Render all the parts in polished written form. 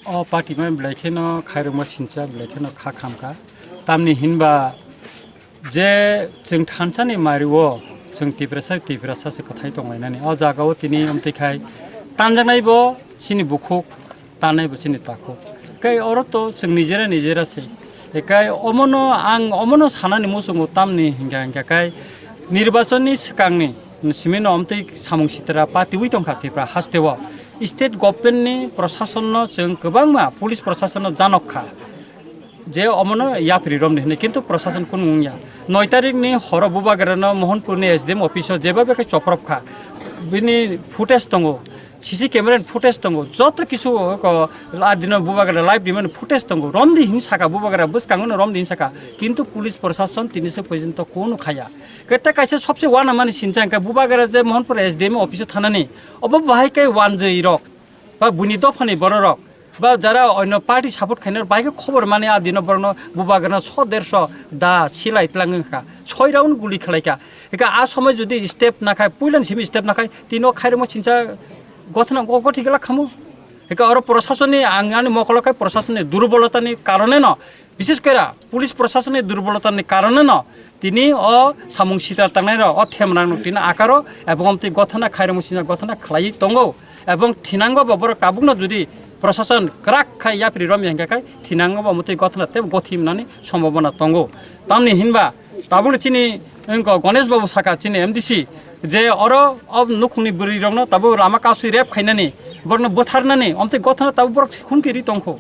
Party में ब्लैकेनो खायरम सिंचा ब्लैकेनो खा खामका तामनि हिनबा जे जों थानसानि मारिवो जों तिब्रासा से कथाय दंलायनानै जागाव तिनि अमतेखाय तानजानायबो सिनि बुखुक तानायबो सिनि ताखु काय अरतो जों निजेरासे एकाय अमनो सानानि मुसुंगो तामनि हिंगाकाय निर्वाचननि सिगांनि सिमेनो अमते सामुं सितरा पार्टी उ दंखातिफ्रा हास्तेव स्टेट गभर्नमेन्टनि प्रशासन जों गोबांमा पुलिस प्रशासन जानखा जे अमनो याफ्रि रमनि होनो किन्तु प्रशासन कुन मुंया 9 तारिखनि हर बुबागरानो मोहनपुरनि एसडीएम अफिसाव जेबाबेखे चप्रबखा बिनि फुटेज दङ सीसी कैमरा फुटेज दङ जत किसु आदिन बुबागरा लाइव दिमन फुटेज दङ रमदि हिंसाका बुबागरा बसकांगन रमदि हिंसाका किन्तु पुलिस प्रशासन तिनिसे पर्यन्त कोनो खाया केता काइसे सबसे वान माने सिनचांका बुबागरा जे मोहनपुर एसडीएम अफिसाव थानानै अब बाहायकै वान जइरक बा बुनि दफानि बररक बा যারা অন্য পার্টি সাপোর্ট খাইনার বাইকে খবর মানে আদিন বর্ণ বুবাগনা 100-150 দা সিলাইতলাঙ্গা 6 রাউন্ড গুলি খেলাইকা একা আ সময় যদি স্টেপ না খায় পুইলানসিম স্টেপ না খায় তিনো খাইরম সিনচা গঠন গঠিগলা খামু একা আর প্রশাসনে আঙ্গানি মকলকাই প্রশাসনে দুর্বলতানি কারণে ন বিশেষ করে পুলিশ প্রশাসনের দুর্বলতানি কারণে ন তিনি সামুং সিতার তাংনাই অ থেমনাং তিনা আকার এবং তি গঠনা খাইরম সিনচা গঠনা খালাই তঙ্গো এবং থিনাঙ্গ ববর কাবুকনা যদি प्रशासन क्राक खाय याफ्रि रमि हंगाखाय थिनांगो बमते गथना ते गथिमनानि सम्भावना तंगो तामनि हिनबा ताबुनि चिनि गणेश बाबू साका चिनि एमडीसी जे अरो अब नुखुनि बुरि रंनो ताबु लामा कासुइ रेप खायनानि बरनो बोथारनानि अमते गथना ताबु बर खुनकिरि तंखो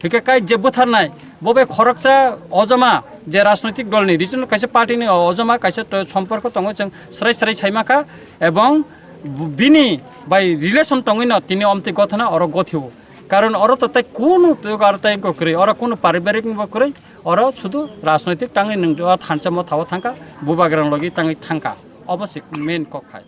हेके काय जे बोथारनाय बबे खरकसा अजमा जे राजनैतिक दलनि रिजनल काइसे पार्टीनि अजमा काइसे सम्पर्क तंगो जों स्राय छाइमाखा एवं बिनि बाय रिलेसन तंगैनो तिनि अमते गथना अरो गथियो कारण और तो कोनो करे और कोनो पारिवारिक करे और शुद्ध राजनैतिक टांगे थांचा थावा थांका बुबाग्रां लगी टांगे थांका अवश्य मेन कखाय।